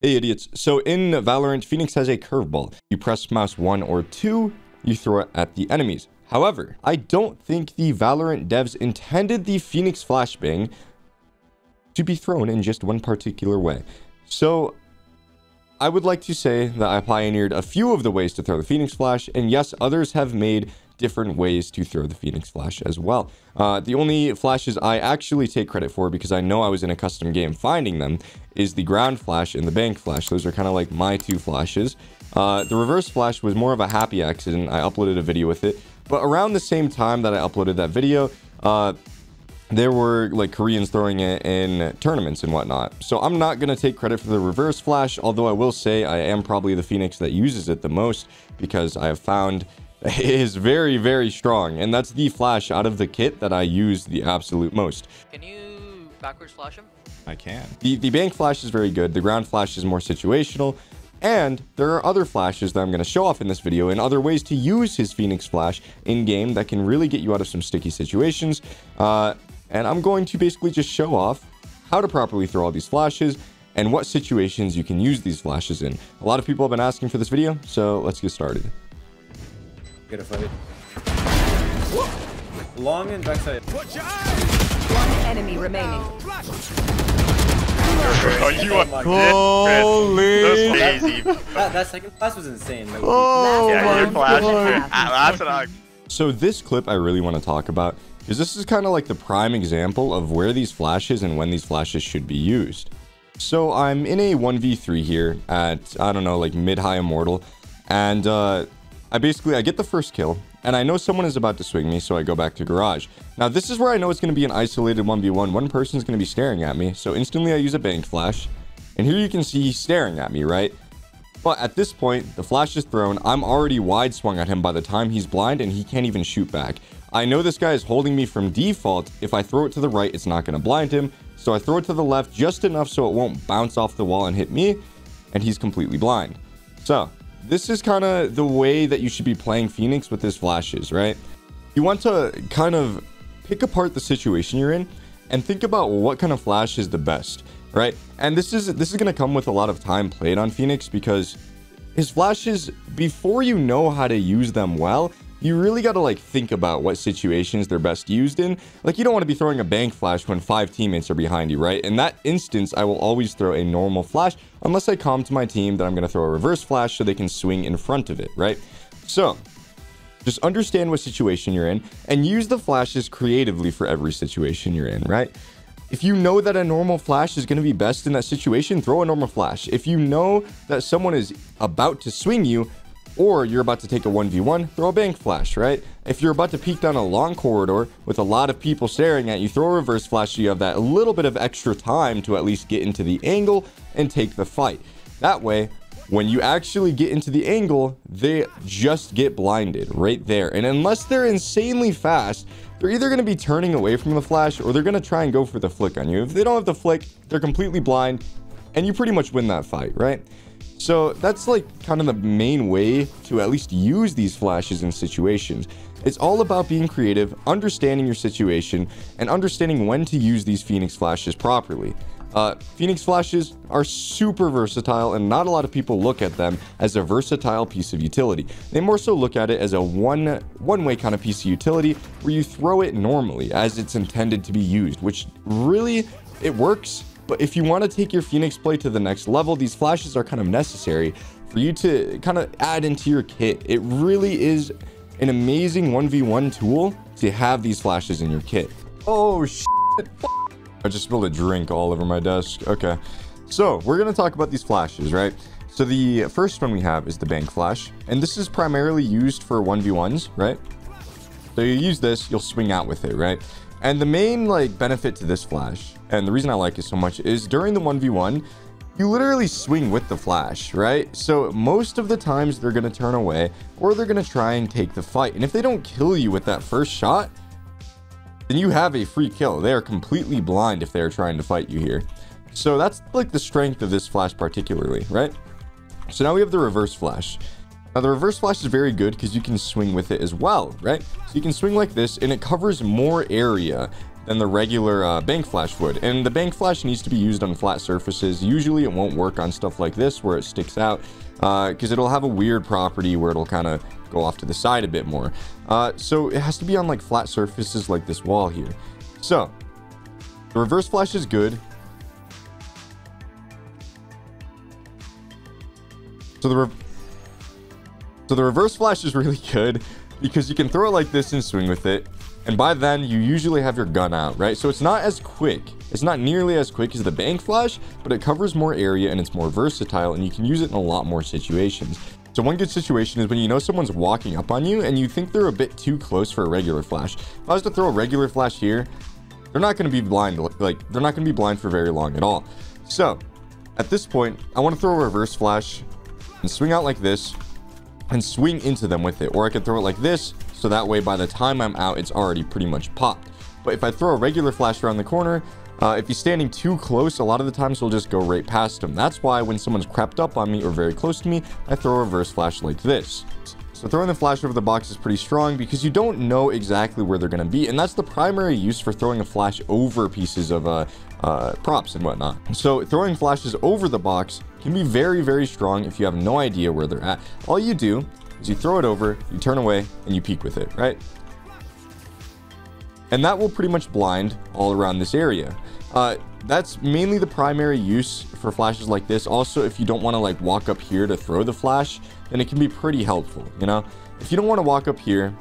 Hey idiots. So in Valorant, Phoenix has a curveball. You press mouse 1 or 2, you throw it at the enemies. However, I don't think the Valorant devs intended the Phoenix flashbang to be thrown in just one particular way. So I would like to say that I pioneered a few of the ways to throw the Phoenix Flash, and yes, others have made different ways to throw the Phoenix Flash as well. The only flashes I actually take credit for, because I know I was in a custom game finding them, is the ground flash and the bank flash. Those are kind of like my two flashes. The reverse flash was more of a happy accident. I uploaded a video with it, but around the same time that I uploaded that video, there were like Koreans throwing it in tournaments and whatnot. So I'm not going to take credit for the reverse flash, although I will say I am probably the Phoenix that uses it the most, because I have found it is very, very strong. And that's the flash out of the kit that I use the absolute most. Can you backwards flash him? I can. The bank flash is very good. The ground flash is more situational. And there are other flashes that I'm going to show off in this video and other ways to use his Phoenix flash in game that can really get you out of some sticky situations. And I'm going to basically just show off how to properly throw all these flashes and what situations you can use these flashes in. A lot of people have been asking for this video, so let's get started. Get a fight. Long and backside. One enemy remaining. Oh, you are Holy! That's easy. That second flash was insane. Oh Yeah, my your flash. God. That's what I. So this clip I really want to talk about, because this is kind of like the prime example of where these flashes and when these flashes should be used. So I'm in a 1v3 here at, I don't know, like mid-high immortal, and I get the first kill, and I know someone is about to swing me, so I go back to garage. Now this is where I know it's going to be an isolated 1v1. One person's going to be staring at me, so instantly I use a bank flash, and here you can see he's staring at me, right? But at this point, the flash is thrown. I'm already wide swung at him by the time he's blind, and he can't even shoot back. I know this guy is holding me from default. If I throw it to the right, it's not going to blind him. So I throw it to the left just enough so it won't bounce off the wall and hit me, and he's completely blind. So this is kind of the way that you should be playing Phoenix with his flashes, right? You want to kind of pick apart the situation you're in and think about what kind of flash is the best, right? And this is going to come with a lot of time played on Phoenix, because his flashes, before you know how to use them well, you really got to like think about what situations they're best used in. Like, you don't want to be throwing a bank flash when 5 teammates are behind you, right? In that instance, I will always throw a normal flash unless I calm to my team that I'm going to throw a reverse flash so they can swing in front of it, right? So just understand what situation you're in and use the flashes creatively for every situation you're in, right? If you know that a normal flash is going to be best in that situation, throw a normal flash. If you know that someone is about to swing you, or you're about to take a 1v1, throw a bank flash, right? If you're about to peek down a long corridor with a lot of people staring at you, throw a reverse flash so you have that little bit of extra time to at least get into the angle and take the fight. That way, when you actually get into the angle, they just get blinded right there. And unless they're insanely fast, they're either going to be turning away from the flash or they're going to try and go for the flick on you. If they don't have the flick, they're completely blind, and you pretty much win that fight, right? So that's like kind of the main way to at least use these flashes in situations. It's all about being creative, understanding your situation, and understanding when to use these Phoenix flashes properly. Phoenix flashes are super versatile, and not a lot of people look at them as a versatile piece of utility. They more so look at it as a one-way kind of piece of utility where you throw it normally as it's intended to be used, which really, it works. But if you want to take your Phoenix play to the next level, these flashes are kind of necessary for you to kind of add into your kit. It really is an amazing 1v1 tool to have these flashes in your kit. Oh, shit. I just spilled a drink all over my desk. Okay. So we're going to talk about these flashes, right? So the first one we have is the bank flash. And this is primarily used for 1v1s, right? So you use this, you'll swing out with it, right? And the main like benefit to this flash, and the reason I like it so much, is during the 1v1, you literally swing with the flash, right? So most of the times they're going to turn away or they're going to try and take the fight. And if they don't kill you with that first shot, then you have a free kill. They are completely blind if they're trying to fight you here. So that's like the strength of this flash particularly, right? So now we have the reverse flash. Now the reverse flash is very good because you can swing with it as well, right? So you can swing like this and it covers more area than the regular bank flash would. And the bank flash needs to be used on flat surfaces. Usually it won't work on stuff like this where it sticks out, because it'll have a weird property where it'll kind of go off to the side a bit more. So it has to be on like flat surfaces like this wall here. So the reverse flash is good. So the reverse flash is really good because you can throw it like this and swing with it. And by then you usually have your gun out, right? So it's not as quick. It's not nearly as quick as the bank flash, but it covers more area and it's more versatile and you can use it in a lot more situations. So one good situation is when you know someone's walking up on you and you think they're a bit too close for a regular flash. If I was to throw a regular flash here, they're not going to be blind. Like they're not going to be blind for very long at all. So at this point, I want to throw a reverse flash and swing out like this and swing into them with it. Or I could throw it like this, so that way by the time I'm out, it's already pretty much popped. But if I throw a regular flash around the corner, if he's standing too close, a lot of the times he'll just go right past him. That's why when someone's crept up on me or very close to me, I throw a reverse flash like this. So throwing the flash over the box is pretty strong because you don't know exactly where they're going to be. And that's the primary use for throwing a flash over pieces of props and whatnot. So throwing flashes over the box can be very, very strong if you have no idea where they're at. All you do is you throw it over, you turn away, and you peek with it, right? And that will pretty much blind all around this area. That's mainly the primary use for flashes like this. Also, if you don't want to like walk up here to throw the flash, then it can be pretty helpful, you know? If you don't want to walk up here,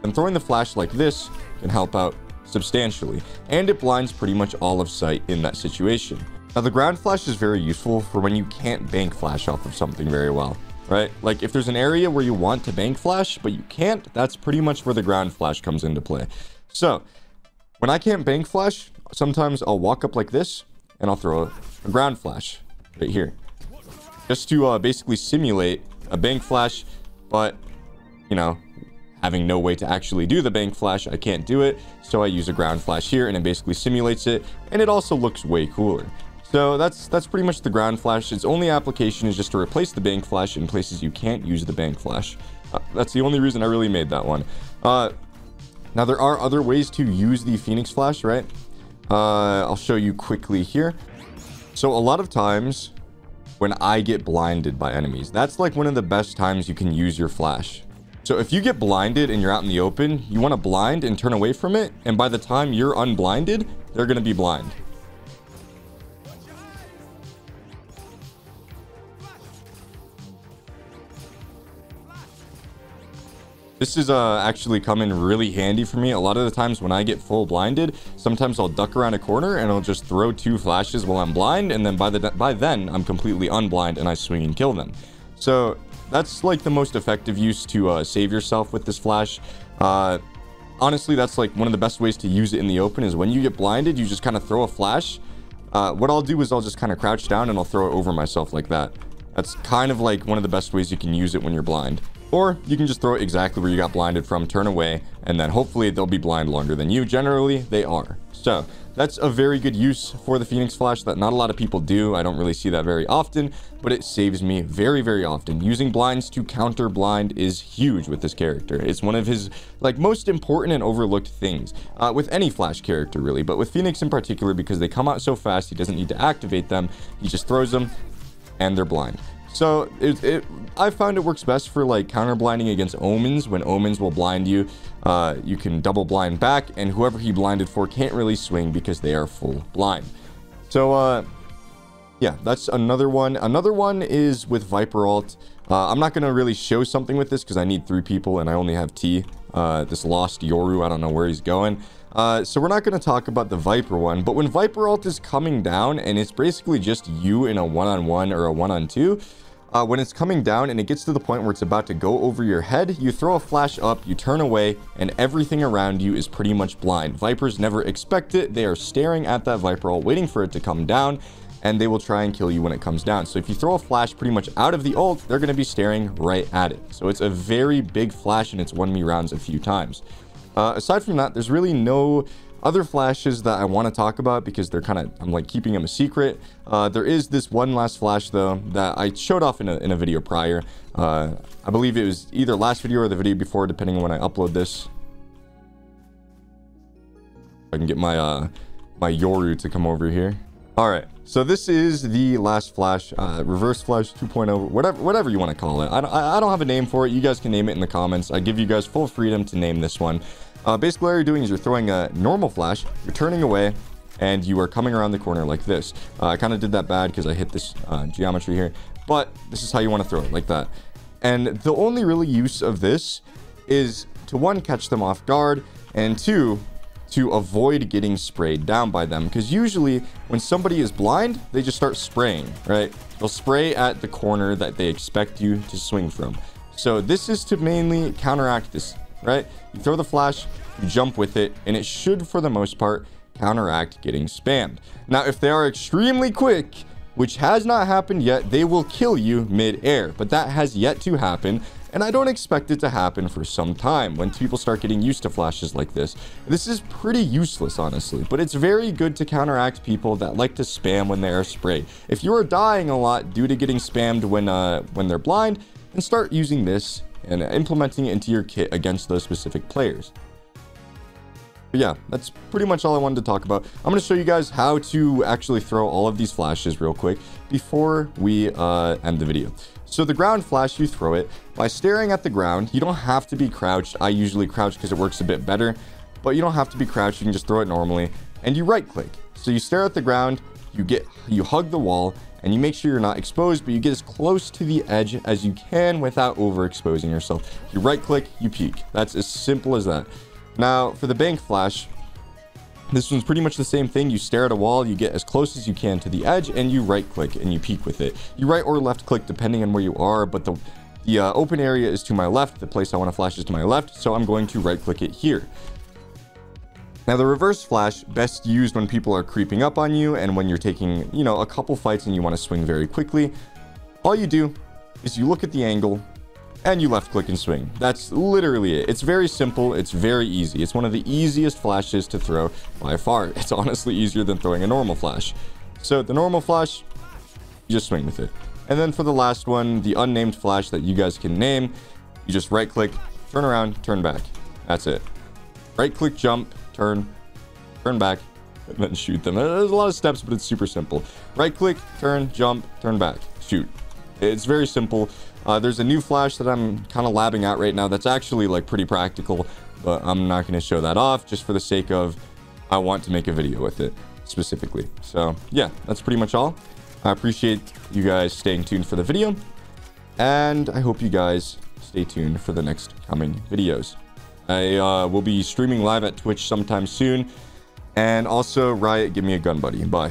then throwing the flash like this can help out substantially. And it blinds pretty much all of sight in that situation. Now, the ground flash is very useful for when you can't bank flash off of something very well, right? Like if there's an area where you want to bank flash, but you can't, that's pretty much where the ground flash comes into play. So when I can't bank flash, sometimes I'll walk up like this and I'll throw a ground flash right here just to basically simulate a bank flash, but you know, having no way to actually do the bank flash, I can't do it. So I use a ground flash here and it basically simulates it. And it also looks way cooler. So that's pretty much the ground flash. Its only application is just to replace the bank flash in places you can't use the bank flash. That's the only reason I really made that one. Now there are other ways to use the Phoenix flash, right? I'll show you quickly here. So a lot of times when I get blinded by enemies, that's like one of the best times you can use your flash. So if you get blinded and you're out in the open, you want to blind and turn away from it. And by the time you're unblinded, they're going to be blind. This is actually come in really handy for me. A lot of the times when I get full blinded, sometimes I'll duck around a corner and I'll just throw 2 flashes while I'm blind. And then by then I'm completely unblind and I swing and kill them. So that's like the most effective use to save yourself with this flash. Honestly, that's like one of the best ways to use it in the open is when you get blinded, you just kind of throw a flash. What I'll do is I'll just kind of crouch down and I'll throw it over myself like that. That's kind of like one of the best ways you can use it when you're blind. Or you can just throw it exactly where you got blinded from, turn away, and then hopefully they'll be blind longer than you. Generally, they are. So that's a very good use for the Phoenix flash that not a lot of people do. I don't really see that very often, but it saves me very, very often. Using blinds to counter blind is huge with this character. It's one of his like most important and overlooked things with any flash character really, but with Phoenix in particular because they come out so fast, he doesn't need to activate them. He just throws them and they're blind. So I found it works best for like counter blinding against omens. When omens will blind you, you can double blind back, and whoever he blinded for can't really swing because they are full blind. So yeah, that's another one. Another one is with Viper ult. I'm not gonna really show something with this because I need 3 people and I only have T. This lost Yoru, I don't know where he's going. So we're not going to talk about the Viper one, but when Viper ult is coming down and it's basically just you in a 1-on-1 or a 1-on-2, when it's coming down and it gets to the point where it's about to go over your head, you throw a flash up, you turn away, and everything around you is pretty much blind. Vipers never expect it. They are staring at that Viper ult, waiting for it to come down, and they will try and kill you when it comes down. So if you throw a flash pretty much out of the ult, they're going to be staring right at it. So it's a very big flash and it's won me rounds a few times. Aside from that, there's really no other flashes that I want to talk about because they're kind of, I'm like keeping them a secret. There is this one last flash though that I showed off in a video prior. I believe it was either last video or the video before, depending on when I upload this. I can get my my Yoru to come over here. All right, so this is the last flash, reverse flash 2.0, whatever you want to call it. I don't have a name for it. You guys can name it in the comments. I give you guys full freedom to name this one. Basically, what you're doing is you're throwing a normal flash, you're turning away, and you are coming around the corner like this. I kind of did that bad because I hit this geometry here, but this is how you want to throw it, like that. And the only really use of this is to, one, catch them off guard, and two, to avoid getting sprayed down by them, because usually when somebody is blind, they just start spraying, right? They'll spray at the corner that they expect you to swing from. So this is to mainly counteract this, right? You throw the flash, you jump with it, and it should, for the most part, counteract getting spammed. Now, if they are extremely quick, which has not happened yet, they will kill you mid-air, but that has yet to happen. And I don't expect it to happen for some time when people start getting used to flashes like this. This is pretty useless, honestly, but it's very good to counteract people that like to spam when they are sprayed. If you are dying a lot due to getting spammed when they're blind, then start using this and implementing it into your kit against those specific players. But yeah, that's pretty much all I wanted to talk about. I'm going to show you guys how to actually throw all of these flashes real quick before we end the video. So the ground flash, you throw it by staring at the ground. You don't have to be crouched. I usually crouch because it works a bit better, but you don't have to be crouched. You can just throw it normally, and you right click. So you stare at the ground, you hug the wall, and you make sure you're not exposed, but you get as close to the edge as you can without overexposing yourself. You right click, you peek. That's as simple as that. Now for the bank flash, this one's pretty much the same thing. You stare at a wall, you get as close as you can to the edge, and you right click and you peek with it. You right or left click depending on where you are, but the open area is to my left. The place I want to flash is to my left, so I'm going to right click it here. Now the reverse flash, best used when people are creeping up on you and when you're taking, you know, a couple fights and you want to swing very quickly. All you do is you look at the angle and you left click and swing. That's literally it. It's very simple. It's very easy. It's one of the easiest flashes to throw by far. It's honestly easier than throwing a normal flash. So the normal flash, you just swing with it. And then for the last one, the unnamed flash that you guys can name, you just right click, turn around, turn back. That's it. Right click, jump, turn back, and then shoot them. There's a lot of steps, but it's super simple. Right click, turn, jump, turn back, shoot. It's very simple. There's a new flash that I'm kind of labbing out right now that's actually like pretty practical, but I'm not going to show that off just for the sake of I want to make a video with it specifically. So yeah, that's pretty much all. I appreciate you guys staying tuned for the video, and I hope you guys stay tuned for the next coming videos. I will be streaming live at Twitch sometime soon, and also Riot, give me a gun, buddy. Bye.